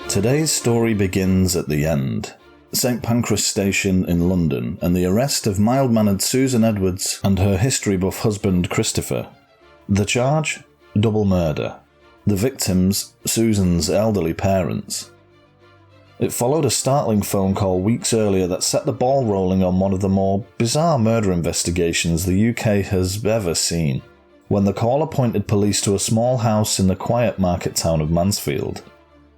Today's story begins at the end. St Pancras Station in London and the arrest of mild-mannered Susan Edwards and her history buff husband Christopher. The charge? Double murder. The victims? Susan's elderly parents. It followed a startling phone call weeks earlier that set the ball rolling on one of the more bizarre murder investigations the UK has ever seen, when the caller pointed police to a small house in the quiet market town of Mansfield.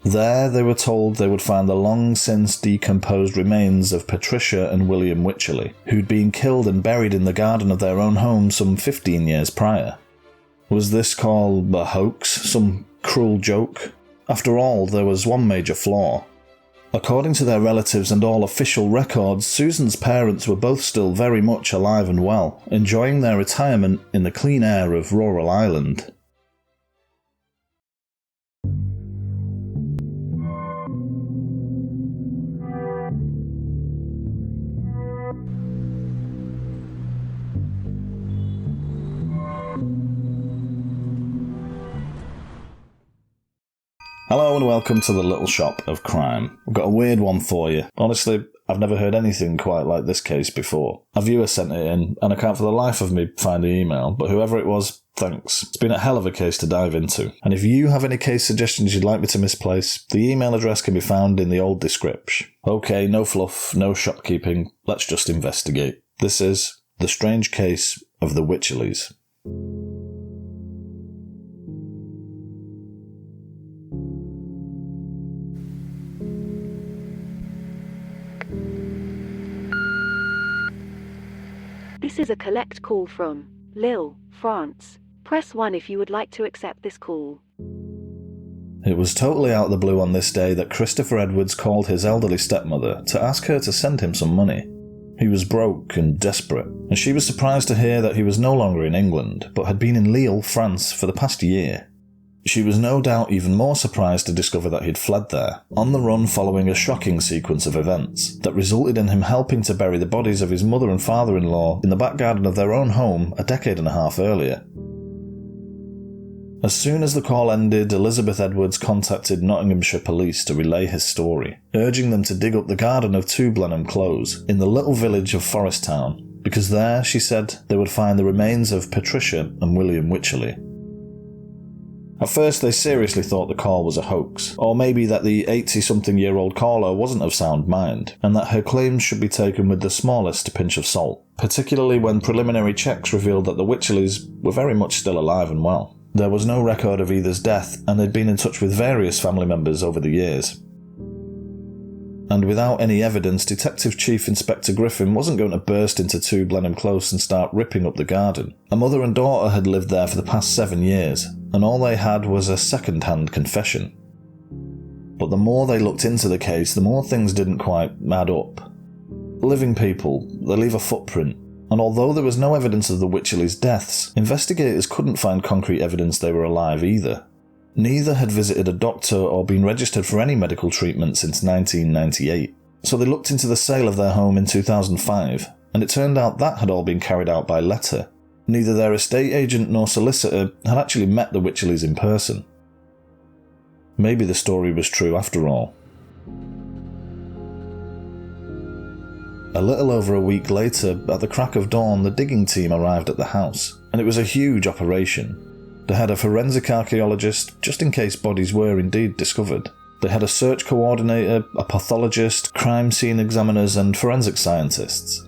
There, they were told they would find the long-since decomposed remains of Patricia and William Wycherley, who'd been killed and buried in the garden of their own home some 15 years prior. Was this call a hoax? Some cruel joke? After all, there was one major flaw. According to their relatives and all official records, Susan's parents were both still very much alive and well, enjoying their retirement in the clean air of rural Ireland. Hello and welcome to the Little Shop of Crime. I've got a weird one for you. Honestly, I've never heard anything quite like this case before. A viewer sent it in, and I can't for the life of me find the email, but whoever it was, thanks. It's been a hell of a case to dive into. And if you have any case suggestions you'd like me to misplace, the email address can be found in the old description. Okay, no fluff, no shopkeeping, let's just investigate. This is The Strange Case of the Wycherleys. This is a collect call from Lille, France. Press 1 if you would like to accept this call. It was totally out of the blue on this day that Christopher Edwards called his elderly stepmother to ask her to send him some money. He was broke and desperate, and she was surprised to hear that he was no longer in England, but had been in Lille, France for the past year. She was no doubt even more surprised to discover that he'd fled there, on the run following a shocking sequence of events that resulted in him helping to bury the bodies of his mother and father-in-law in the back garden of their own home a decade and a half earlier. As soon as the call ended, Elizabeth Edwards contacted Nottinghamshire police to relay his story, urging them to dig up the garden of 2 Blenheim Close in the little village of Forest Town, because there, she said, they would find the remains of Patricia and William Wycherley. At first, they seriously thought the call was a hoax, or maybe that the 80-something-year-old caller wasn't of sound mind, and that her claims should be taken with the smallest pinch of salt, particularly when preliminary checks revealed that the Wycherleys were very much still alive and well. There was no record of either's death, and they'd been in touch with various family members over the years. And without any evidence, Detective Chief Inspector Griffin wasn't going to burst into 2 Blenheim Close and start ripping up the garden. A mother and daughter had lived there for the past 7 years, and all they had was a second-hand confession. But the more they looked into the case, the more things didn't quite add up. Living people, they leave a footprint, and although there was no evidence of the Wycherleys' deaths, investigators couldn't find concrete evidence they were alive either. Neither had visited a doctor or been registered for any medical treatment since 1998, so they looked into the sale of their home in 2005, and it turned out that had all been carried out by letter. Neither their estate agent nor solicitor had actually met the Wycherleys in person. Maybe the story was true after all. A little over a week later, at the crack of dawn, the digging team arrived at the house, and it was a huge operation. They had a forensic archaeologist, just in case bodies were indeed discovered. They had a search coordinator, a pathologist, crime scene examiners, and forensic scientists.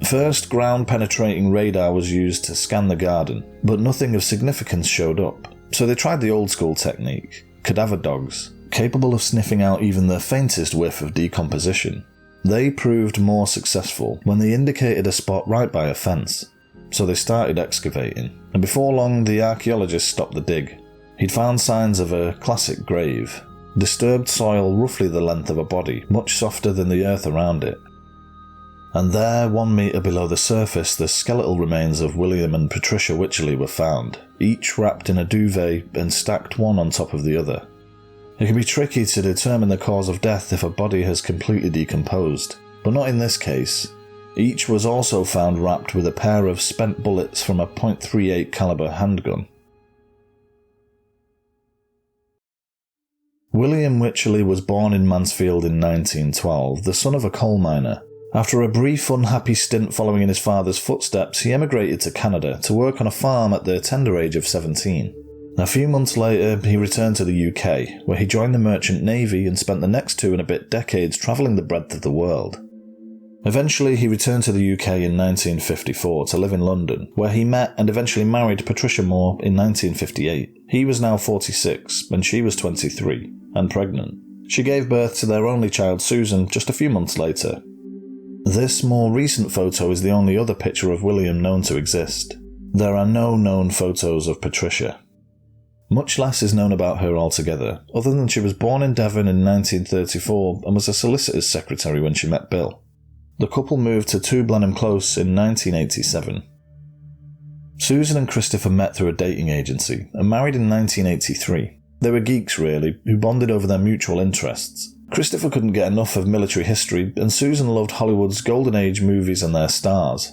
First, ground-penetrating radar was used to scan the garden, but nothing of significance showed up. So they tried the old-school technique, cadaver dogs, capable of sniffing out even the faintest whiff of decomposition. They proved more successful when they indicated a spot right by a fence. So they started excavating, and before long the archaeologist stopped the dig. He'd found signs of a classic grave, disturbed soil roughly the length of a body, much softer than the earth around it. And there, 1 metre below the surface, the skeletal remains of William and Patricia Wycherley were found, each wrapped in a duvet and stacked one on top of the other. It can be tricky to determine the cause of death if a body has completely decomposed, but not in this case. Each was also found wrapped with a pair of spent bullets from a .38 caliber handgun. William Wycherley was born in Mansfield in 1912, the son of a coal miner. After a brief unhappy stint following in his father's footsteps, he emigrated to Canada to work on a farm at the tender age of 17. A few months later, he returned to the UK, where he joined the Merchant Navy and spent the next 2 and a bit decades travelling the breadth of the world. Eventually, he returned to the UK in 1954 to live in London, where he met and eventually married Patricia Moore in 1958. He was now 46, and she was 23, and pregnant. She gave birth to their only child, Susan, just a few months later. This more recent photo is the only other picture of William known to exist. There are no known photos of Patricia. Much less is known about her altogether, other than she was born in Devon in 1934 and was a solicitor's secretary when she met Bill. The couple moved to 2 Blenheim Close in 1987. Susan and Christopher met through a dating agency and married in 1983. They were geeks, really, who bonded over their mutual interests. Christopher couldn't get enough of military history, and Susan loved Hollywood's golden age movies and their stars.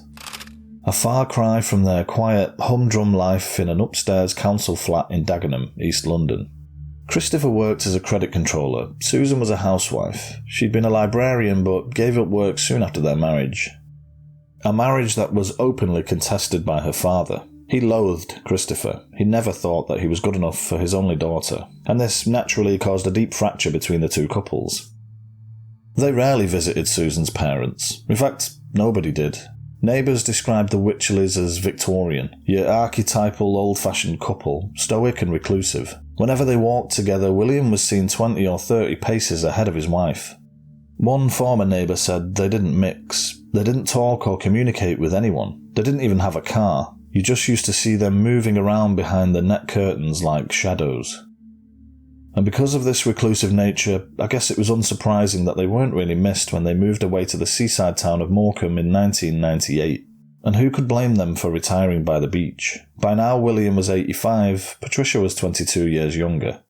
A far cry from their quiet, humdrum life in an upstairs council flat in Dagenham, East London. Christopher worked as a credit controller. Susan was a housewife. She'd been a librarian but gave up work soon after their marriage. A marriage that was openly contested by her father. He loathed Christopher. He never thought that he was good enough for his only daughter, and this naturally caused a deep fracture between the two couples. They rarely visited Susan's parents. In fact, nobody did. Neighbours described the Wycherleys as Victorian, your archetypal old-fashioned couple, stoic and reclusive. Whenever they walked together, William was seen 20 or 30 paces ahead of his wife. One former neighbour said they didn't mix. They didn't talk or communicate with anyone. They didn't even have a car. You just used to see them moving around behind the net curtains like shadows. And because of this reclusive nature, I guess it was unsurprising that they weren't really missed when they moved away to the seaside town of Morecambe in 1998. And who could blame them for retiring by the beach? By now William was 85, Patricia was 22 years younger.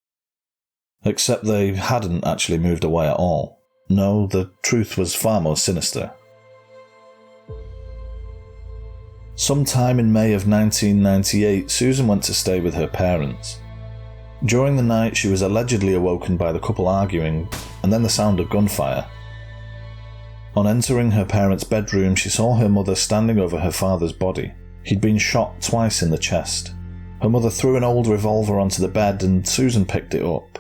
Except they hadn't actually moved away at all. No, the truth was far more sinister. Sometime in May of 1998, Susan went to stay with her parents. During the night, she was allegedly awoken by the couple arguing, and then the sound of gunfire. On entering her parents' bedroom, she saw her mother standing over her father's body. He'd been shot twice in the chest. Her mother threw an old revolver onto the bed, and Susan picked it up.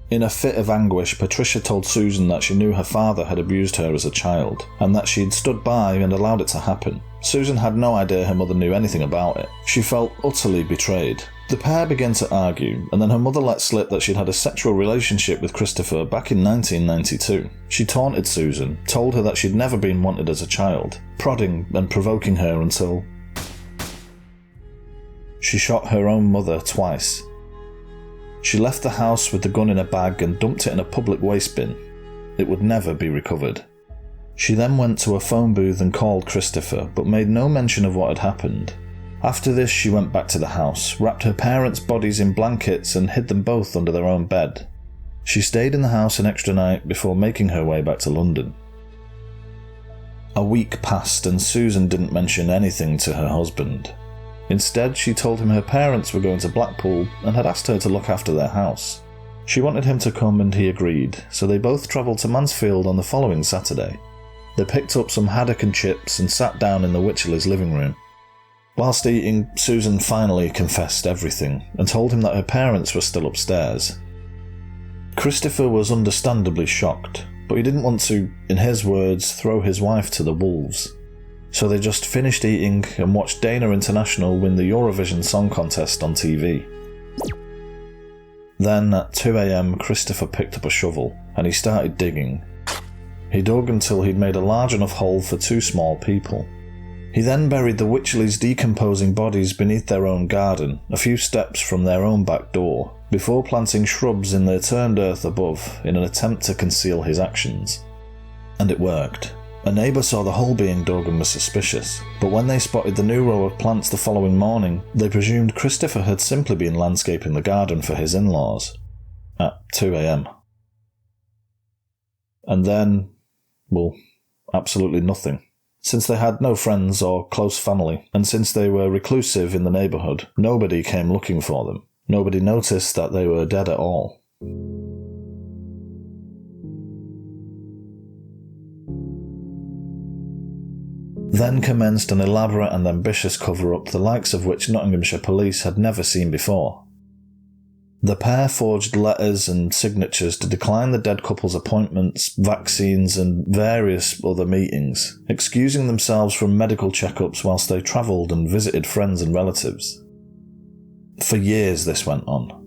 In a fit of anguish, Patricia told Susan that she knew her father had abused her as a child, and that she'd stood by and allowed it to happen. Susan had no idea her mother knew anything about it. She felt utterly betrayed. The pair began to argue, and then her mother let slip that she'd had a sexual relationship with Christopher back in 1992. She taunted Susan, told her that she'd never been wanted as a child, prodding and provoking her until she shot her own mother twice. She left the house with the gun in a bag and dumped it in a public waste bin. It would never be recovered. She then went to a phone booth and called Christopher, but made no mention of what had happened. After this, she went back to the house, wrapped her parents' bodies in blankets and hid them both under their own bed. She stayed in the house an extra night before making her way back to London. A week passed and Susan didn't mention anything to her husband. Instead, she told him her parents were going to Blackpool and had asked her to look after their house. She wanted him to come and he agreed, so they both travelled to Mansfield on the following Saturday. They picked up some haddock and chips and sat down in the Wycherleys' living room. Whilst eating, Susan finally confessed everything and told him that her parents were still upstairs. Christopher was understandably shocked, but he didn't want to, in his words, throw his wife to the wolves. So they just finished eating and watched Dana International win the Eurovision Song Contest on TV. Then at 2 a.m, Christopher picked up a shovel and he started digging. He dug until he'd made a large enough hole for 2 small people. He then buried the Wycherleys' decomposing bodies beneath their own garden, a few steps from their own back door, before planting shrubs in the turned earth above in an attempt to conceal his actions. And it worked. A neighbour saw the hole being dug and was suspicious, but when they spotted the new row of plants the following morning, they presumed Christopher had simply been landscaping the garden for his in-laws. At 2 a.m. And then, well, absolutely nothing. Since they had no friends or close family, and since they were reclusive in the neighbourhood, nobody came looking for them. Nobody noticed that they were dead at all. Then commenced an elaborate and ambitious cover-up, the likes of which Nottinghamshire police had never seen before. The pair forged letters and signatures to decline the dead couple's appointments, vaccines and various other meetings, excusing themselves from medical checkups whilst they travelled and visited friends and relatives. For years this went on.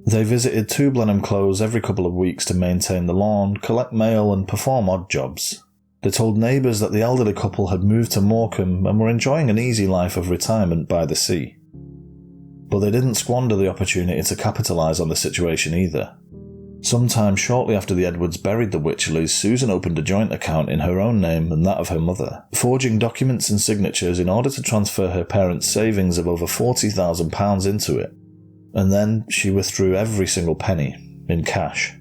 They visited 2 Blenheim Close every couple of weeks to maintain the lawn, collect mail and perform odd jobs. They told neighbours that the elderly couple had moved to Morecambe and were enjoying an easy life of retirement by the sea. But they didn't squander the opportunity to capitalise on the situation either. Sometime shortly after the Edwards buried the Wycherleys, Susan opened a joint account in her own name and that of her mother, forging documents and signatures in order to transfer her parents' savings of over £40,000 into it. And then she withdrew every single penny, in cash.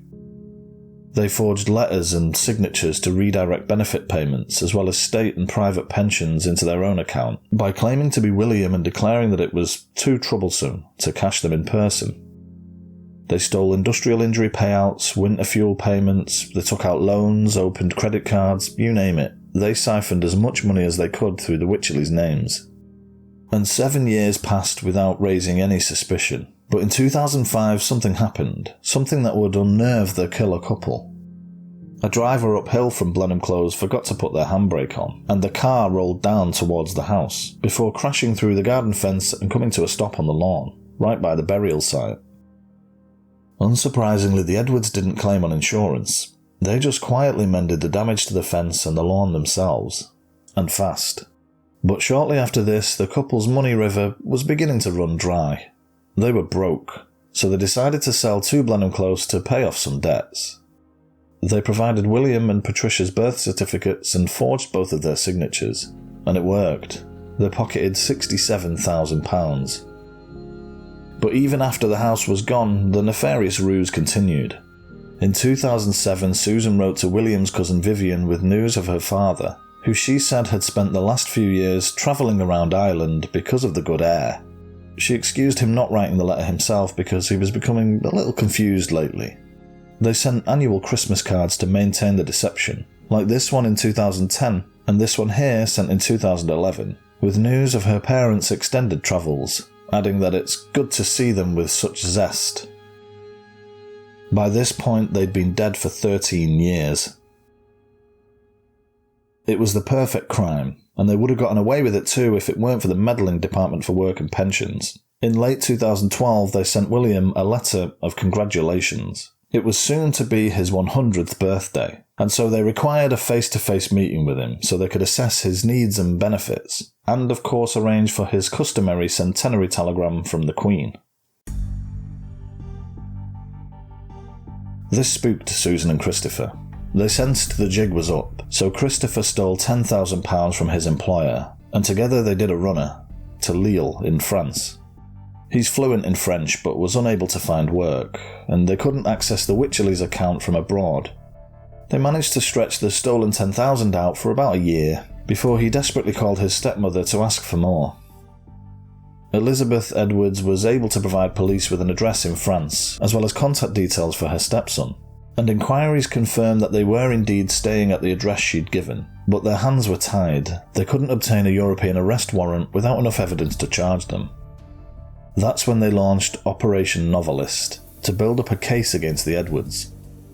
They forged letters and signatures to redirect benefit payments, as well as state and private pensions, into their own account, by claiming to be William and declaring that it was too troublesome to cash them in person. They stole industrial injury payouts, winter fuel payments, they took out loans, opened credit cards, you name it. They siphoned as much money as they could through the Wycherleys' names. And 7 years passed without raising any suspicion. But in 2005 something happened, something that would unnerve the killer couple. A driver uphill from Blenheim Close forgot to put their handbrake on, and the car rolled down towards the house, before crashing through the garden fence and coming to a stop on the lawn, right by the burial site. Unsurprisingly, the Edwards didn't claim on insurance. They just quietly mended the damage to the fence and the lawn themselves. And fast. But shortly after this, the couple's money river was beginning to run dry. They were broke, so they decided to sell 2 Blenheim Close to pay off some debts. They provided William and Patricia's birth certificates and forged both of their signatures, and it worked. They pocketed £67,000. But even after the house was gone, the nefarious ruse continued. In 2007, Susan wrote to William's cousin Vivian with news of her father, who she said had spent the last few years travelling around Ireland because of the good air. She excused him not writing the letter himself because he was becoming a little confused lately. They sent annual Christmas cards to maintain the deception, like this one in 2010 and this one here sent in 2011, with news of her parents' extended travels, adding that it's good to see them with such zest. By this point they'd been dead for 13 years. It was the perfect crime, and they would have gotten away with it too if it weren't for the meddling Department for Work and Pensions. In late 2012, they sent William a letter of congratulations. It was soon to be his 100th birthday, and so they required a face-to-face meeting with him so they could assess his needs and benefits, and of course arrange for his customary centenary telegram from the Queen. This spooked Susan and Christopher. They sensed the jig was up, so Christopher stole £10,000 from his employer, and together they did a runner to Lille in France. He's fluent in French but was unable to find work, and they couldn't access the Wycherleys' account from abroad. They managed to stretch the stolen £10,000 out for about a year, before he desperately called his stepmother to ask for more. Elizabeth Edwards was able to provide police with an address in France, as well as contact details for her stepson, and inquiries confirmed that they were indeed staying at the address she'd given, but their hands were tied. They couldn't obtain a European arrest warrant without enough evidence to charge them. That's when they launched Operation Novelist, to build up a case against the Edwards.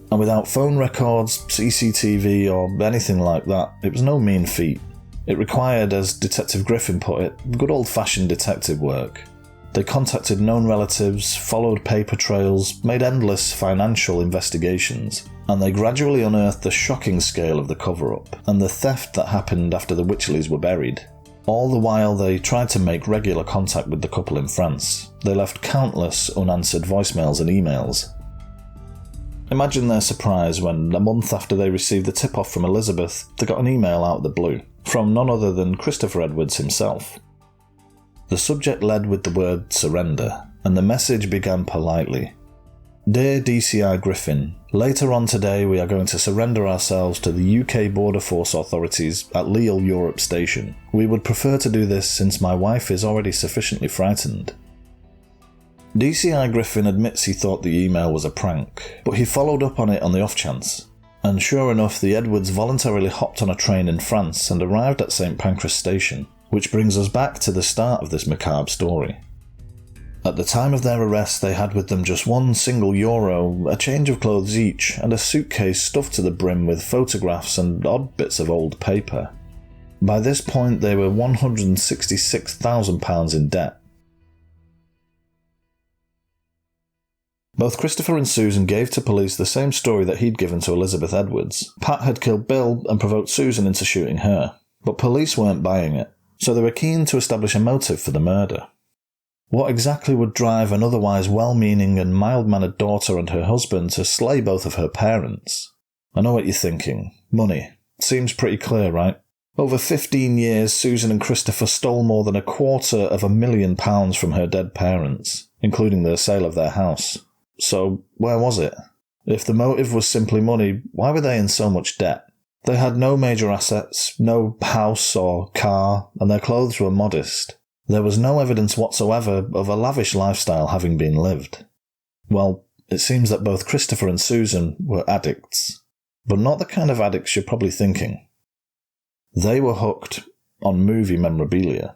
And without phone records, CCTV or anything like that, it was no mean feat. It required, as Detective Griffin put it, good old-fashioned detective work. They contacted known relatives, followed paper trails, made endless financial investigations, and they gradually unearthed the shocking scale of the cover-up and the theft that happened after the Wycherleys were buried. All the while they tried to make regular contact with the couple in France. They left countless unanswered voicemails and emails. Imagine their surprise when, a month after they received the tip-off from Elizabeth, they got an email out of the blue, from none other than Christopher Edwards himself. The subject led with the word surrender, and the message began politely. Dear DCI Griffin, later on today we are going to surrender ourselves to the UK Border Force authorities at Lille Europe Station. We would prefer to do this since my wife is already sufficiently frightened. DCI Griffin admits he thought the email was a prank, but he followed up on it on the off chance. And sure enough, the Edwards voluntarily hopped on a train in France and arrived at St. Pancras Station, which brings us back to the start of this macabre story. At the time of their arrest, they had with them just €1, a change of clothes each, and a suitcase stuffed to the brim with photographs and odd bits of old paper. By this point, they were £166,000 in debt. Both Christopher and Susan gave to police the same story that he'd given to Elizabeth Edwards. Pat had killed Bill and provoked Susan into shooting her, but police weren't buying it, so they were keen to establish a motive for the murder. What exactly would drive an otherwise well-meaning and mild-mannered daughter and her husband to slay both of her parents? I know what you're thinking. Money. Seems pretty clear, right? Over 15 years, Susan and Christopher stole more than £250,000 from her dead parents, including the sale of their house. So, where was it? If the motive was simply money, why were they in so much debt? They had no major assets, no house or car, and their clothes were modest. There was no evidence whatsoever of a lavish lifestyle having been lived. Well, it seems that both Christopher and Susan were addicts, but not the kind of addicts you're probably thinking. They were hooked on movie memorabilia.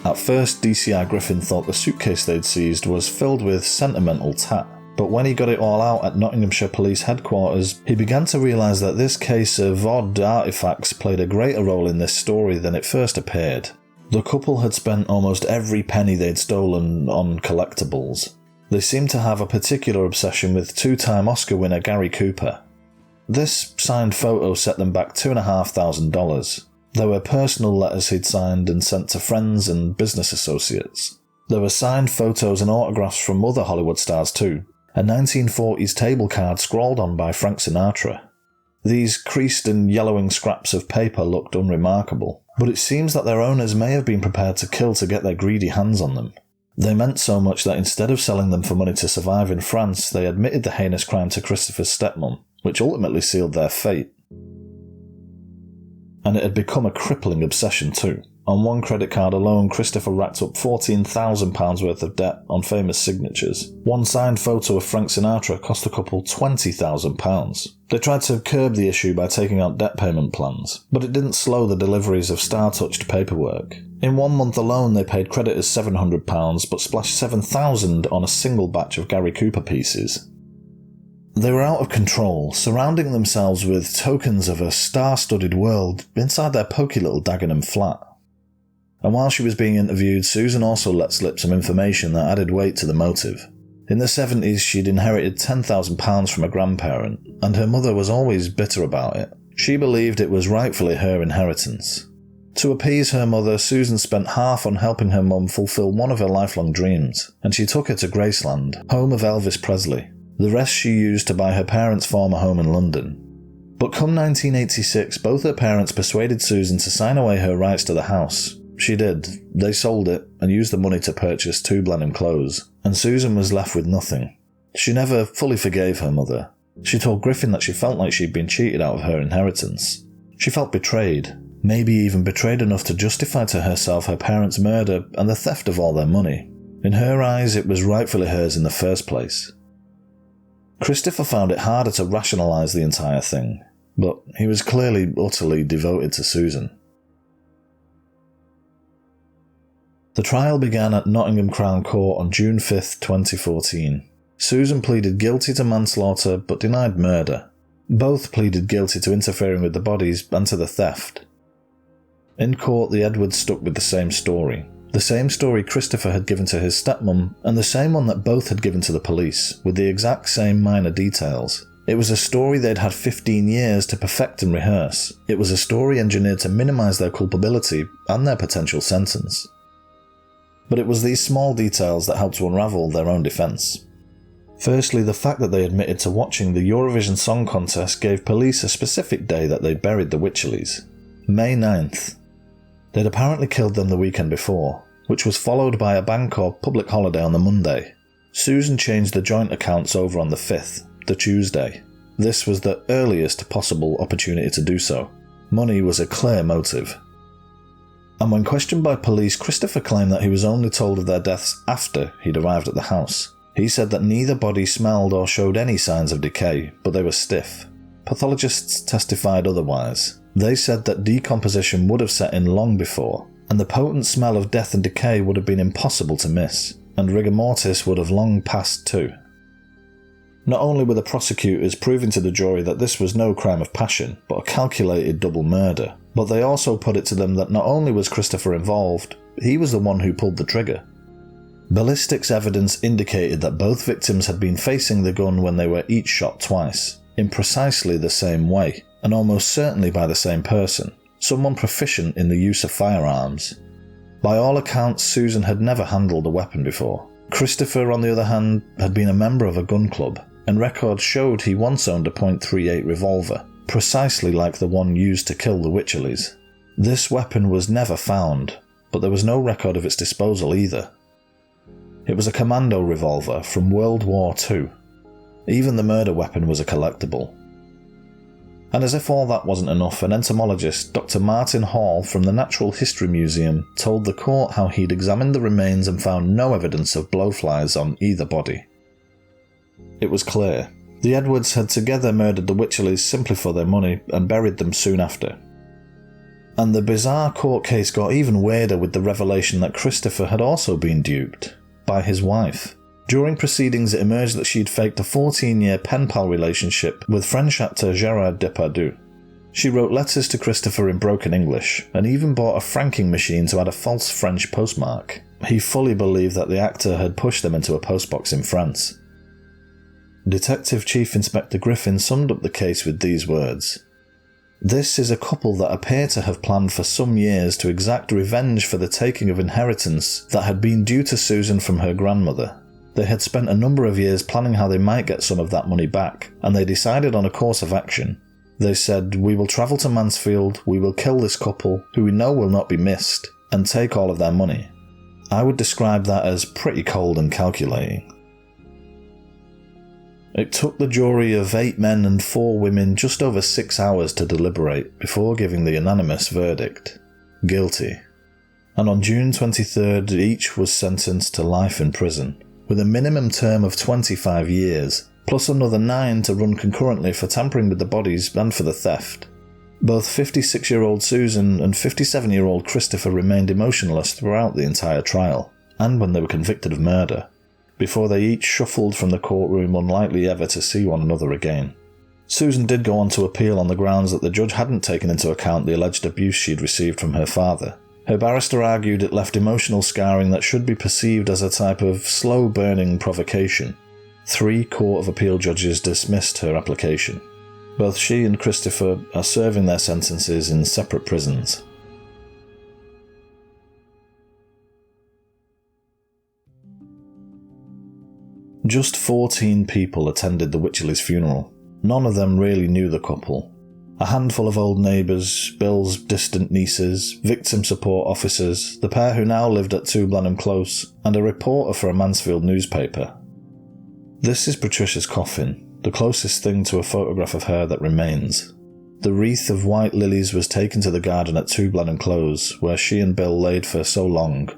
At first, DCI Griffin thought the suitcase they'd seized was filled with sentimental tat, but when he got it all out at Nottinghamshire Police Headquarters, he began to realise that this case of odd artefacts played a greater role in this story than it first appeared. The couple had spent almost every penny they'd stolen on collectibles. They seemed to have a particular obsession with two-time Oscar winner Gary Cooper. This signed photo set them back $2,500. There were personal letters he'd signed and sent to friends and business associates. There were signed photos and autographs from other Hollywood stars too, a 1940s table card scrawled on by Frank Sinatra. These creased and yellowing scraps of paper looked unremarkable, but it seems that their owners may have been prepared to kill to get their greedy hands on them. They meant so much that instead of selling them for money to survive in France, they admitted the heinous crime to Christopher's stepmom, which ultimately sealed their fate. And it had become a crippling obsession too. On one credit card alone, Christopher racked up £14,000 worth of debt on famous signatures. One signed photo of Frank Sinatra cost the couple £20,000. They tried to curb the issue by taking out debt payment plans, but it didn't slow the deliveries of star-touched paperwork. In 1 month alone, they paid creditors £700, but splashed $7,000 on a single batch of Gary Cooper pieces. They were out of control, surrounding themselves with tokens of a star-studded world inside their poky little Dagenham flat. And while she was being interviewed, Susan also let slip some information that added weight to the motive. In the 70s, she'd inherited £10,000 from a grandparent, and her mother was always bitter about it. She believed it was rightfully her inheritance. To appease her mother, Susan spent half on helping her mum fulfill one of her lifelong dreams, and she took her to Graceland, home of Elvis Presley. The rest she used to buy her parents' former home in London. But come 1986, both her parents persuaded Susan to sign away her rights to the house. She did. They sold it and used the money to purchase 2 Blenheim clothes, and Susan was left with nothing. She never fully forgave her mother. She told Griffin that she felt like she'd been cheated out of her inheritance. She felt betrayed, maybe even betrayed enough to justify to herself her parents' murder and the theft of all their money. In her eyes, it was rightfully hers in the first place. Christopher found it harder to rationalise the entire thing, but he was clearly utterly devoted to Susan. The trial began at Nottingham Crown Court on June 5, 2014. Susan pleaded guilty to manslaughter but denied murder. Both pleaded guilty to interfering with the bodies and to the theft. In court, the Edwards stuck with the same story. The same story Christopher had given to his stepmom, and the same one that both had given to the police, with the exact same minor details. It was a story they'd had 15 years to perfect and rehearse. It was a story engineered to minimise their culpability and their potential sentence. But it was these small details that helped to unravel their own defence. Firstly, the fact that they admitted to watching the Eurovision Song Contest gave police a specific day that they buried the Wycherleys. May 9th. They'd apparently killed them the weekend before, which was followed by a bank or public holiday on the Monday. Susan changed the joint accounts over on the 5th, the Tuesday. This was the earliest possible opportunity to do so. Money was a clear motive. And when questioned by police, Christopher claimed that he was only told of their deaths after he'd arrived at the house. He said that neither body smelled or showed any signs of decay, but they were stiff. Pathologists testified otherwise. They said that decomposition would have set in long before, and the potent smell of death and decay would have been impossible to miss, and rigor mortis would have long passed too. Not only were the prosecutors proving to the jury that this was no crime of passion, but a calculated double murder, but they also put it to them that not only was Christopher involved, he was the one who pulled the trigger. Ballistics evidence indicated that both victims had been facing the gun when they were each shot twice, in precisely the same way, and almost certainly by the same person, someone proficient in the use of firearms. By all accounts, Susan had never handled a weapon before. Christopher, on the other hand, had been a member of a gun club, and records showed he once owned a .38 revolver, precisely like the one used to kill the Wycherleys. This weapon was never found, but there was no record of its disposal either. It was a commando revolver from World War II. Even the murder weapon was a collectible. And as if all that wasn't enough, an entomologist, Dr. Martin Hall from the Natural History Museum, told the court how he'd examined the remains and found no evidence of blowflies on either body. It was clear. The Edwards had together murdered the Wycherleys simply for their money and buried them soon after. And the bizarre court case got even weirder with the revelation that Christopher had also been duped by his wife. During proceedings, it emerged that she'd faked a 14-year pen-pal relationship with French actor Gérard Depardieu. She wrote letters to Christopher in broken English, and even bought a franking machine to add a false French postmark. He fully believed that the actor had pushed them into a postbox in France. Detective Chief Inspector Griffin summed up the case with these words: "This is a couple that appear to have planned for some years to exact revenge for the taking of inheritance that had been due to Susan from her grandmother. They had spent a number of years planning how they might get some of that money back, and they decided on a course of action. They said, 'We will travel to Mansfield, we will kill this couple, who we know will not be missed, and take all of their money.' I would describe that as pretty cold and calculating." It took the jury of 8 men and 4 women just over 6 hours to deliberate before giving the unanimous verdict: guilty. And on June 23rd, each was sentenced to life in prison, with a minimum term of 25 years, plus another 9 to run concurrently for tampering with the bodies and for the theft. Both 56-year-old Susan and 57-year-old Christopher remained emotionless throughout the entire trial, and when they were convicted of murder, before they each shuffled from the courtroom, unlikely ever to see one another again. Susan did go on to appeal on the grounds that the judge hadn't taken into account the alleged abuse she'd received from her father. Her barrister argued it left emotional scarring that should be perceived as a type of slow-burning provocation. 3 Court of Appeal judges dismissed her application. Both she and Christopher are serving their sentences in separate prisons. Just 14 people attended the Wycherleys' funeral. None of them really knew the couple. A handful of old neighbours, Bill's distant nieces, victim support officers, the pair who now lived at 2 Blenheim Close, and a reporter for a Mansfield newspaper. This is Patricia's coffin, the closest thing to a photograph of her that remains. The wreath of white lilies was taken to the garden at 2 Blenheim Close, where she and Bill laid for so long.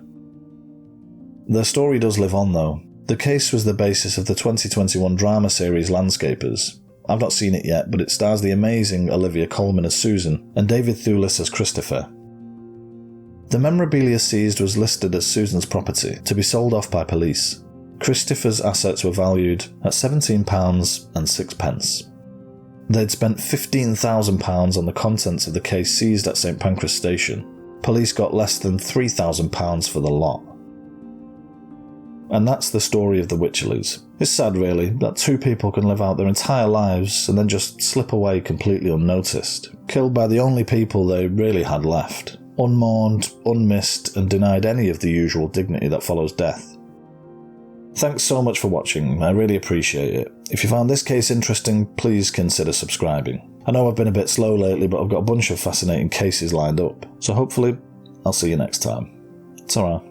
Their story does live on though. The case was the basis of the 2021 drama series Landscapers. I've not seen it yet, but it stars the amazing Olivia Colman as Susan and David Thewlis as Christopher. The memorabilia seized was listed as Susan's property, to be sold off by police. Christopher's assets were valued at £17.06. They'd spent £15,000 on the contents of the case seized at St Pancras Station. Police got less than £3,000 for the lot. And that's the story of the Wycherleys. It's sad really, that 2 people can live out their entire lives and then just slip away completely unnoticed, killed by the only people they really had left, unmourned, unmissed, and denied any of the usual dignity that follows death. Thanks so much for watching, I really appreciate it. If you found this case interesting, please consider subscribing. I know I've been a bit slow lately, but I've got a bunch of fascinating cases lined up, so hopefully I'll see you next time. Ta-ra.